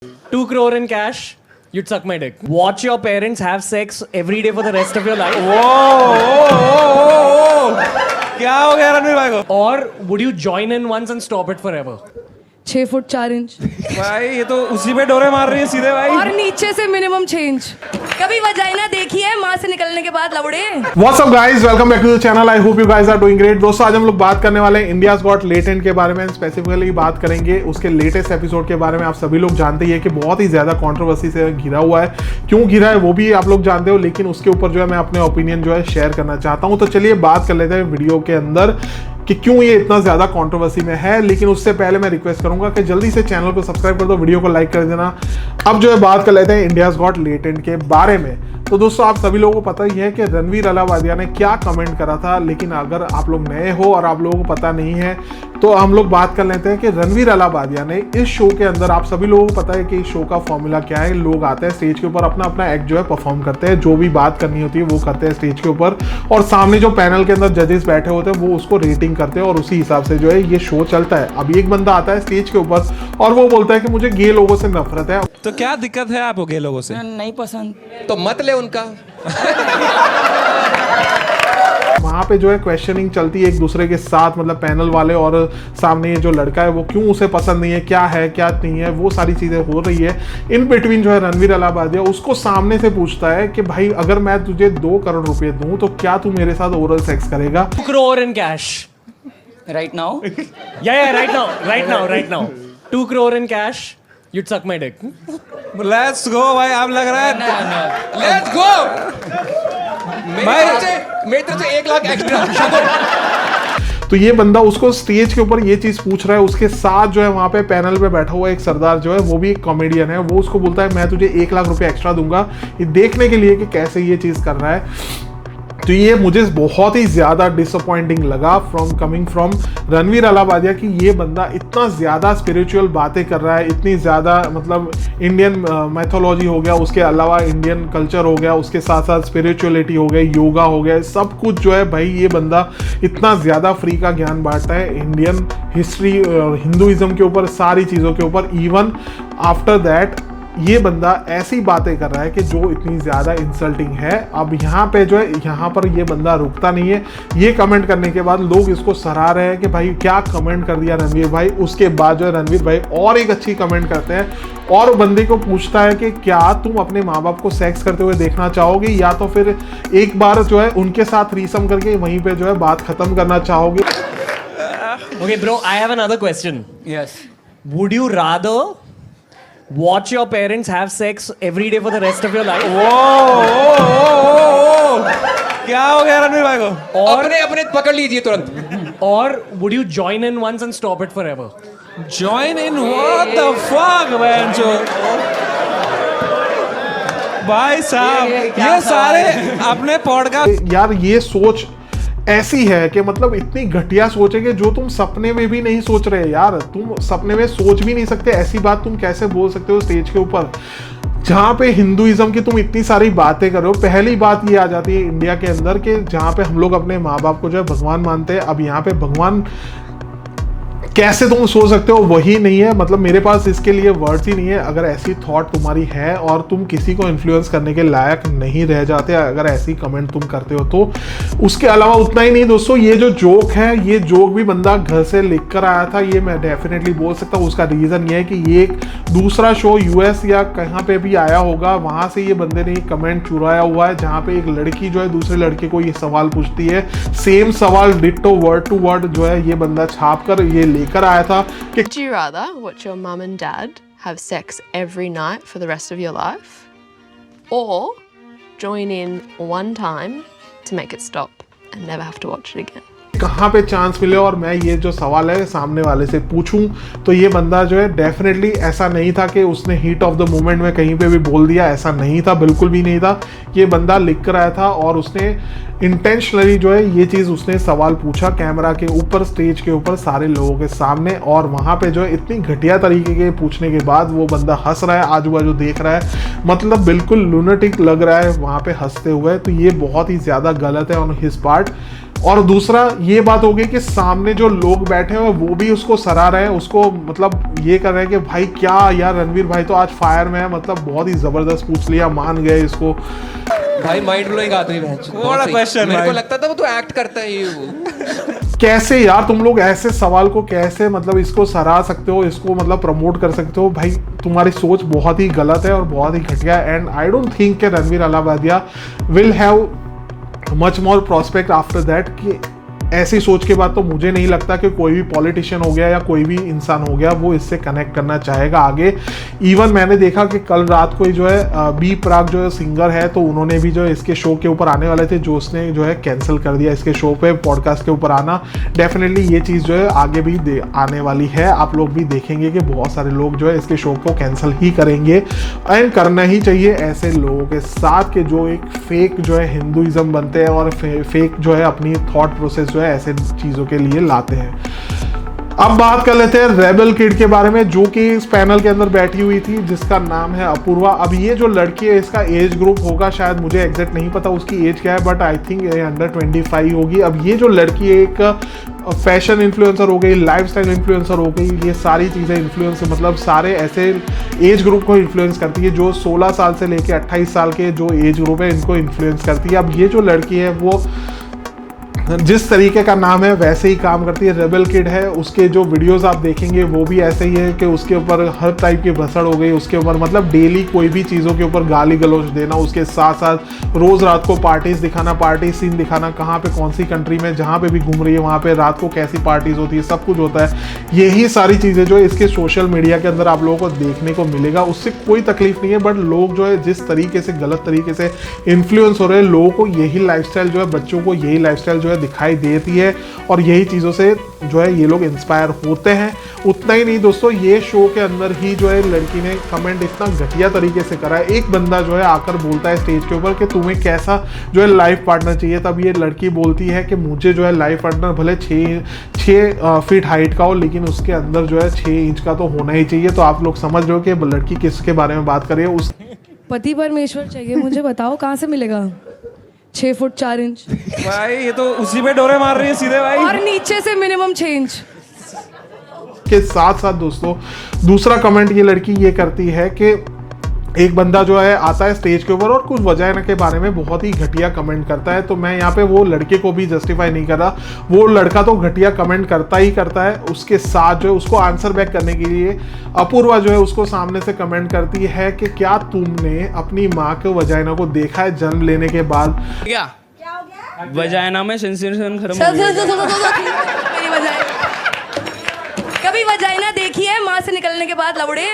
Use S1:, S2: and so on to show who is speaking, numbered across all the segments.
S1: 2 crore in cash, you'd suck my dick. Watch your parents have sex every day for the rest of your life.
S2: क्या हो गया रणवीर भाई को?
S1: Or would you join in once and stop it forever?
S3: 6 foot 4 inch
S2: भाई ये तो उसी पे डोरे मार रही है सीधे भाई।
S3: और नीचे से मिनिमम 6 इंच। कभी वजाइना देखी है माँ से निकलने के बाद लवड़े?
S4: What's up guys, welcome back to the channel. I hope you guys are doing great. दोस्तों आज हम लोग बात करने वाले हैं इंडियाज गॉट लेटेंट के बारे में। स्पेसिफिकली बात करेंगे उसके लेटेस्ट एपिसोड के बारे में। आप सभी लोग जानते ही है कि बहुत ही ज्यादा कंट्रोवर्सी से घिरा हुआ है। क्यों घिरा है वो भी आप लोग जानते हो, लेकिन उसके ऊपर जो है मैं अपने ओपिनियन जो है शेयर करना चाहता हूँ। तो चलिए बात कर लेते हैं वीडियो के अंदर कि क्यों ये इतना ज्यादा कंट्रोवर्सी में है। लेकिन उससे पहले मैं रिक्वेस्ट करूंगा कि जल्दी से चैनल को सब्सक्राइब कर दो, वीडियो को लाइक कर देना। अब जो है बात कर लेते हैं इंडियाज गॉट लेटेंट के बारे में। तो दोस्तों आप सभी लोगों को पता ही है कि रणवीर अलावादिया ने क्या कमेंट करा था, लेकिन अगर आप लोग नए हो और आप लोगों को पता नहीं है तो हम लोग बात कर लेते हैं कि रणवीर अलावादिया ने इस शो के अंदर, आप सभी लोगों को पता है कि इस शो का फॉर्मूला क्या है। लोग आते हैं स्टेज के ऊपर, अपना अपना एक्ट जो है परफॉर्म करते हैं, जो भी बात करनी होती है वो करते हैं स्टेज के ऊपर, और सामने जो पैनल के अंदर जजेस बैठे होते हैं वो उसको रेटिंग करते हैं और उसी हिसाब से जो है ये शो चलता है। अब एक बंदा आता है स्टेज के ऊपर और वो बोलता है कि मुझे गे लोगों से नफरत है।
S2: तो क्या दिक्कत है आपको गे लोगों से?
S3: नहीं पसंद
S5: तो मत ले उनका।
S4: वहां पे जो है क्वेश्चनिंग चलती है एक दूसरे के साथ, मतलब पैनल वाले और सामने ये जो लड़का है वो क्यों उसे पसंद नहीं है, क्या है क्या नहीं है, वो सारी चीजें हो रही है। इन बिटवीन जो है रणवीर अलाहाबादिया उसको सामने से पूछता है कि भाई अगर मैं तुझे 2 करोड़ रुपए दूं तो क्या तू मेरे साथ ओरल सेक्स करेगा?
S1: 2 crore in cash.
S5: Right now
S1: Yeah, right now. 2 crore in cash, you'd suck my dick.
S2: Let's go भाई, आप लग रहा है
S5: लेट्स गो।
S2: भाई
S5: मेरी तरफ से 1 लाख एक्स्ट्रा।
S4: तो ये बंदा उसको स्टेज के ऊपर ये चीज पूछ रहा है। उसके साथ जो है वहां पे पैनल पे बैठा हुआ एक सरदार जो है वो भी एक कॉमेडियन है, वो उसको बोलता है मैं तुझे 1 लाख रुपए एक्स्ट्रा दूंगा ये देखने के लिए कि कैसे ये चीज कर रहा है। तो ये मुझे बहुत ही ज्यादा डिसअपॉइंटिंग लगा कमिंग फ्रॉम रणवीर अलाहाबादिया कि ये बंदा इतना ज्यादा स्पिरिचुअल बातें कर रहा है, इतनी ज्यादा मतलब इंडियन मैथोलॉजी हो गया, उसके अलावा इंडियन कल्चर हो गया, उसके साथ साथ स्पिरिचुअलिटी हो गया, योगा हो गया, सब कुछ जो है भाई ये बंदा इतना ज्यादा फ्री का ज्ञान बांटता है इंडियन हिस्ट्री और हिंदुइज्म के ऊपर, सारी चीजों के ऊपर। इवन आफ्टर दैट ये बंदा ऐसी बातें कर रहा है कि जो इतनी ज्यादा इंसल्टिंग है। अब यहाँ पे जो है यहाँ पर ये बंदा रुकता नहीं है। ये कमेंट करने के बाद लोग इसको सराह रहे हैं कि भाई क्या कमेंट कर दिया रणवीर भाई। उसके बाद जो है रणवीर भाई और एक अच्छी कमेंट करते हैं और बंदे को पूछता है कि क्या तुम अपने माँ बाप को सेक्स करते हुए देखना चाहोगे या तो फिर एक बार जो है उनके साथ थ्रीसम करके वहीं पे जो है बात खत्म करना चाहोगे?
S1: Okay, bro, I have another question.
S5: Yes.
S1: Would you rather watch your parents have sex every day for the rest of your life?
S2: क्या हो गया रणवीर भाई को?
S5: अपने अपने पकड़ लीजिए तुरंत।
S1: Or would you join in once and stop it forever?
S2: Join in what the fuck man जो भाई साहब ये सारे अपने पॉडकास्ट
S4: यार ये सोच ऐसी है कि मतलब इतनी घटिया सोच है कि जो तुम सपने में भी नहीं सोच रहे यार, तुम सपने में सोच भी नहीं सकते। ऐसी बात तुम कैसे बोल सकते हो स्टेज के ऊपर जहाँ पे हिंदुइज्म की तुम इतनी सारी बातें कर रहे हो। पहली बात ये आ जाती है इंडिया के अंदर कि जहाँ पे हम लोग अपने माँ बाप को जो है भगवान मानते हैं। अब यहाँ पे भगवान कैसे तुम सोच सकते हो वही नहीं है, मतलब मेरे पास इसके लिए वर्ड्स ही नहीं है। अगर ऐसी थॉट तुम्हारी है और तुम किसी को इन्फ्लुएंस करने के लायक नहीं रह जाते अगर ऐसी कमेंट तुम करते हो तो। उसके अलावा उतना ही नहीं दोस्तों, ये जो जोक है ये जोक भी बंदा घर से लिख कर आया था, ये मैं डेफिनेटली बोल सकता हूँ। उसका रीज़न ये है कि ये एक दूसरा शो यूएस या कहाँ पे भी आया होगा, वहाँ से ये बंदे ने कमेंट चुराया हुआ है जहाँ पे एक लड़की जो है दूसरे लड़के को ये सवाल पूछती है। सेम सवाल डिट्टो वर्ड टू वर्ड जो है ये बंदा छाप कर ये लेकर आया था कि
S6: Would you rather watch your mum and dad have sex every night for the rest of your life, or join in one time to make it stop and never have to watch it again?
S4: कहाँ पे chance मिले और मैं ये जो सवाल है सामने वाले से पूछूं। तो ये बंदा जो है डेफिनेटली ऐसा नहीं था कि उसने हीट ऑफ द मोमेंट में कहीं पे भी बोल दिया, ऐसा नहीं था, बिल्कुल भी नहीं था। ये बंदा लिख कर आया था और उसने इंटेंशनली जो है ये चीज़ उसने सवाल पूछा कैमरा के ऊपर, स्टेज के ऊपर सारे लोगों के सामने, और वहाँ पे जो है इतनी घटिया तरीके के पूछने के बाद वो बंदा हंस रहा है, आजू बाजू देख रहा है, मतलब बिल्कुल लूनेटिक लग रहा है वहाँ पे हंसते हुए। तो ये बहुत ही ज़्यादा गलत है ऑन हिज पार्ट। और दूसरा ये बात हो गई कि सामने जो लोग बैठे हुए वो भी उसको सराह रहे हैं, उसको मतलब ये कर रहे हैं कि भाई क्या यार रणवीर भाई तो आज फायर में है, मतलब बहुत ही जबरदस्त पूछ लिया, मान गए इसको।
S5: भाई माइंड ब्लोइंग आदमी है।
S2: बड़ा question
S5: मेरे को
S2: भाई।
S5: लगता था वो तो एक्ट करता है ये वो।
S4: कैसे यार तुम लोग ऐसे सवाल को कैसे मतलब इसको सराह सकते हो, इसको मतलब प्रमोट कर सकते हो? भाई तुम्हारी सोच बहुत ही गलत है और बहुत ही घटिया है। एंड आई डोंट थिंक कि Ranveer Allahbadia will have much more prospect after that. कि ऐसी सोच के बाद तो मुझे नहीं लगता कि कोई भी पॉलिटिशियन हो गया या कोई भी इंसान हो गया वो इससे कनेक्ट करना चाहेगा आगे। इवन मैंने देखा कि कल रात को ही जो है बी प्राक जो है सिंगर है, तो उन्होंने भी जो है इसके शो के ऊपर आने वाले थे, जो उसने जो है कैंसिल कर दिया इसके शो पे पॉडकास्ट के ऊपर आना। डेफिनेटली ये चीज़ जो है आगे भी आने वाली है, आप लोग भी देखेंगे कि बहुत सारे लोग जो है इसके शो को कैंसिल ही करेंगे। एंड करना ही चाहिए ऐसे लोगों के साथ के जो एक फेक जो है हिंदुइज्म बनते हैं और फेक जो है अपनी थॉट प्रोसेस जो है ऐसे चीजों के लिए लाते हैं। अब बात कर लेते हैं रेबल किड के बारे में, जो कि इस पैनल के अंदर बैठी हुई थी, जिसका नाम है अपूर्वा। अब ये जो लड़की है इसका एज ग्रुप होगा शायद, मुझे एग्जैक्ट नहीं पता उसकी एज क्या है, बट आई थिंक ये अंडर 25 होगी। अब ये जो लड़की है एक फैशन इन्फ्लुएंसर हो गई, लाइफस्टाइल इन्फ्लुएंसर हो गई, ये सारी चीज़ें इन्फ्लुएंस मतलब सारे ऐसे एज ग्रुप को इन्फ्लुएंस करती है जो 16 साल से लेके 28 साल के जो एज ग्रुप है इनको इन्फ्लुएंस करती है। अब ये जो लड़की है वो जिस तरीके का नाम है वैसे ही काम करती है, रेबल किड है। उसके जो वीडियोस आप देखेंगे वो भी ऐसे ही है कि उसके ऊपर हर टाइप की भसड़ हो गई, उसके ऊपर मतलब डेली कोई भी चीज़ों के ऊपर गाली गलौज देना, उसके साथ साथ रोज़ रात को पार्टीज दिखाना, पार्टी सीन दिखाना, कहाँ पे कौन सी कंट्री में जहाँ पे भी घूम रही है वहाँ पे रात को कैसी पार्टीज होती है, सब कुछ होता है। यही सारी चीज़ें जो है इसके सोशल मीडिया के अंदर आप लोगों को देखने को मिलेगा। उससे कोई तकलीफ नहीं है, बट लोग जो है जिस तरीके से गलत तरीके से इन्फ्लुएंस हो रहे हैं, लोगों को यही लाइफस्टाइल जो है, बच्चों को यही लाइफस्टाइल जो है दिखाई देती है और यही चीज़ों से जो है ये लोग इंस्पायर होते हैं। उतना ही नहीं दोस्तों, ये शो के अंदर ही जो है लड़की ने कमेंट इतना घटिया तरीके से करा है। एक बंदा जो है आकर बोलता है स्टेज के ऊपर कि तुम्हें कैसा जो है लाइफ पार्टनर चाहिए, तब ये लड़की बोलती है कि मुझे जो है लाइफ पार्टनर भले 6 फीट हाइट का हो, लेकिन उसके अंदर जो है 6 इंच का तो होना ही चाहिए। तो आप लोग समझ रहे हो कि लड़की किसके बारे में बात कर रही है। उस
S3: पति परमेश्वर चाहिए मुझे, बताओ कहाँ से मिलेगा? 6 फुट 4 इंच
S2: भाई ये तो उसी पे डोरे मार रही है सीधे भाई।
S3: और नीचे से मिनिमम 6 इंच
S4: के साथ साथ दोस्तों दूसरा कमेंट ये लड़की ये करती है कि एक बंदा जो है आता है स्टेज के ऊपर और कुछ वजाइना के बारे में बहुत ही घटिया कमेंट करता है। तो मैं यहाँ पे वो लड़के को भी जस्टिफाई नहीं कर रहा, वो लड़का तो घटिया कमेंट करता ही करता है। उसके साथ जो है उसको आंसर बैक करने के लिए अपूर्वा जो है उसको सामने से कमेंट करती है कि क्या तुमने अपनी माँ के वजाइना को देखा है जन्म लेने के बाद?
S7: क्या वजाइना में सेंसेशन खत्म
S3: सर
S7: हो गया।
S3: सर सर मेरी वजाइना कभी वजाइना देखी है माँ से निकलने के बाद लवड़े?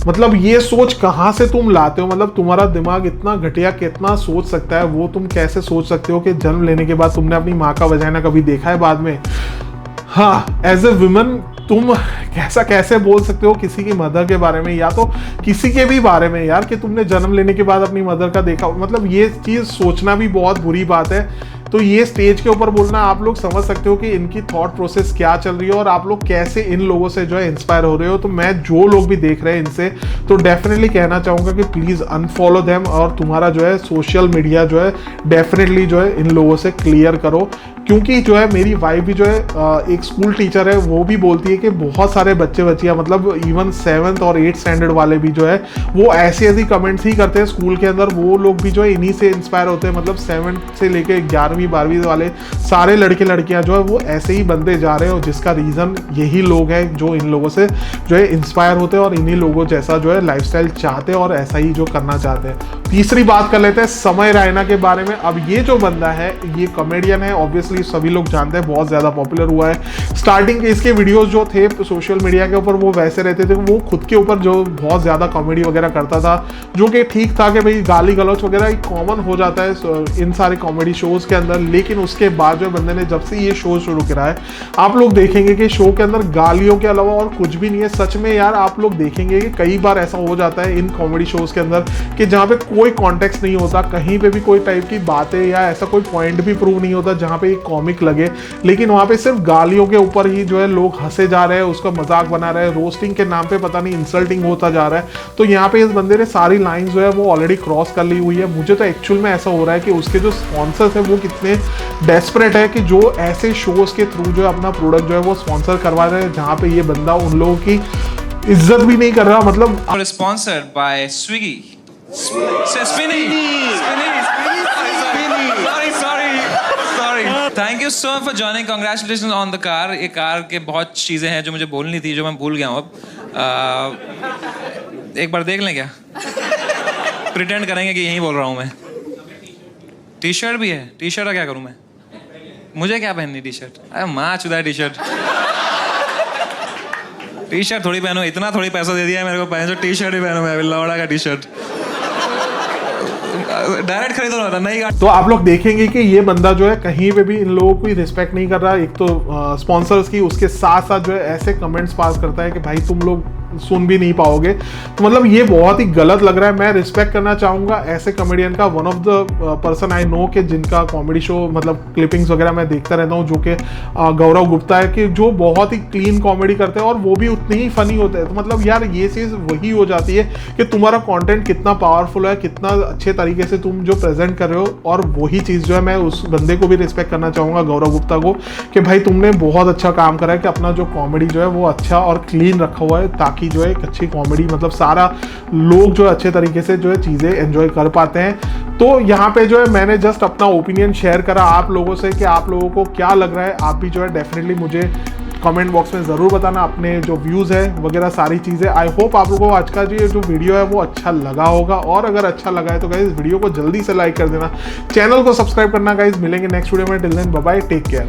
S4: मतलब ये सोच कहाँ से तुम लाते हो? मतलब तुम्हारा दिमाग इतना घटिया कितना सोच सकता है? वो तुम कैसे सोच सकते हो कि जन्म लेने के बाद तुमने अपनी माँ का वजाइना कभी देखा है बाद में? हाँ, एज ए वुमन तुम कैसे बोल सकते हो किसी की मदर के बारे में या तो किसी के भी बारे में यार कि तुमने जन्म लेने के बाद अपनी मदर का देखा? मतलब ये चीज़ सोचना भी बहुत बुरी बात है। तो ये स्टेज के ऊपर बोलना आप लोग समझ सकते हो कि इनकी थॉट प्रोसेस क्या चल रही है और आप लोग कैसे इन लोगों से जो है इंस्पायर हो रहे हो। तो मैं जो लोग भी देख रहे हैं इनसे तो डेफिनेटली कहना चाहूँगा कि प्लीज़ अनफॉलो देम और तुम्हारा जो है सोशल मीडिया जो है डेफिनेटली जो है इन लोगों से क्लियर करो। क्योंकि जो है मेरी वाइफ भी जो है एक स्कूल टीचर है, वो भी बोलती है कि बहुत सारे बच्चे बच्चियाँ मतलब इवन 7th और 8th स्टैंडर्ड वाले भी जो है वो ऐसी कमेंट्स ही करते हैं स्कूल के अंदर। वो लोग भी जो है इन्हीं से इंस्पायर होते हैं। मतलब 7th से लेके 11वीं 12वीं वाले सारे लड़के लड़कियां जो है वो ऐसे ही बनते जा रहे हैं और जिसका रीज़न यही लोग हैं जो इन लोगों से जो है इंस्पायर होते हैं और इन्हीं लोगों जैसा जो है लाइफस्टाइल चाहते हैं और ऐसा ही जो करना चाहते हैं। तीसरी बात कर लेते हैं समय रैना के बारे में। अब ये जो बंदा है ये कॉमेडियन है, ऑब्वियसली सभी लोग जानते हैं, बहुत ज़्यादा पॉपुलर हुआ है। स्टार्टिंग के इसके वीडियोस जो थे सोशल मीडिया के ऊपर वो वैसे रहते थे, वो खुद के ऊपर जो बहुत ज़्यादा कॉमेडी वगैरह करता था जो कि ठीक था कि भाई गाली गलौच वगैरह कॉमन हो जाता है इन सारे कॉमेडी शोज़ के अंदर। लेकिन उसके बाद जो बंदे ने जब से ये शो शुरू करा है आप लोग देखेंगे कि शो के अंदर गालियों के अलावा और कुछ भी नहीं है। सच में यार आप लोग देखेंगे कि कई बार ऐसा हो जाता है इन कॉमेडी शोज़ के अंदर कि जहाँ पे कोई कॉन्टेक्स्ट नहीं होता, कहीं पे भी कोई टाइप की बातें या ऐसा कोई पॉइंट भी प्रूव नहीं होता जहाँ पे एक कॉमिक लगे, लेकिन वहाँ पे सिर्फ गालियों के ऊपर ही जो है लोग हंसे जा रहे हैं, उसका मजाक बना रहे हैं, रोस्टिंग के नाम पे पता नहीं इंसल्टिंग होता जा रहा है। तो यहाँ पे इस बंदे ने सारी लाइन जो है वो ऑलरेडी क्रॉस कर ली हुई है। मुझे तो एक्चुअल में ऐसा हो रहा है कि उसके जो स्पॉन्सर्स है वो कितने डेस्परेट है कि जो ऐसे शोज के थ्रू जो है अपना प्रोडक्ट जो है वो स्पॉन्सर करवा रहे हैं, जहाँ पे ये बंदा उन लोगों की इज्जत भी नहीं कर रहा। मतलब
S2: Sponsored by Swiggy. Spinny. Sorry. Thank you so much for joining. Congratulations on the car. ये कार के बहुत चीजें हैं जो मुझे बोलनी थी, जो मैं भूल गया हूँ अब। एक बार देख लें क्या? प्रिटेंड करेंगे कि यही बोल रहा हूँ मैं। टी शर्ट भी है। टी शर्ट का क्या करूँ मैं? मुझे क्या पहननी टी शर्ट? अरे माँ चुदा टी शर्ट। टी शर्ट थोड़ी पहनो, इतना थोड़ी पैसा दे दिया है मेरे को, पहन जो टी शर्ट ही पहनो, मैं लौड़ा का टी शर्ट डायरेक्ट खरीदो ना, नहीं।
S4: तो आप लोग देखेंगे कि ये बंदा जो है कहीं पे भी इन लोगों को रिस्पेक्ट नहीं कर रहा। एक तो स्पॉन्सर्स की, उसके साथ साथ जो है ऐसे कमेंट्स पास करता है कि भाई तुम लोग सुन भी नहीं पाओगे। तो मतलब ये बहुत ही गलत लग रहा है। मैं रिस्पेक्ट करना चाहूँगा ऐसे कॉमेडियन का। One of the person I know कि जिनका कॉमेडी शो मतलब क्लिपिंग्स वगैरह मैं देखता रहता हूँ, जो कि गौरव गुप्ता है, कि जो बहुत ही क्लीन कॉमेडी करते हैं और वो भी उतने ही फनी होते हैं। तो मतलब यार ये चीज़ वही हो जाती है कि तुम्हारा कंटेंट कितना पावरफुल है, कितना अच्छे तरीके से तुम जो प्रेजेंट कर रहे हो। और वही चीज़ जो है मैं उस बंदे को भी रिस्पेक्ट करना चाहूँगा, गौरव गुप्ता को, कि भाई तुमने बहुत अच्छा काम करा है कि अपना जो कॉमेडी जो है वो अच्छा और क्लीन रखा हुआ है, ताकि जो है एक अच्छी कॉमेडी मतलब सारा लोग जो है अच्छे तरीके से जो है चीज़ें एंजॉय कर पाते हैं। तो यहाँ पे जो है मैंने जस्ट अपना ओपिनियन शेयर करा आप लोगों से कि आप लोगों को क्या लग रहा है। आप भी जो है डेफिनेटली मुझे कमेंट बॉक्स में ज़रूर बताना अपने जो व्यूज़ है वगैरह सारी चीज़ें। आई होप आप लोगों को आज का जो वीडियो है वो अच्छा लगा होगा, और अगर अच्छा लगा है तो गाइस वीडियो को जल्दी से लाइक कर देना, चैनल को सब्सक्राइब करना गाइस। मिलेंगे नेक्स्ट वीडियो में, till then bye bye, take care.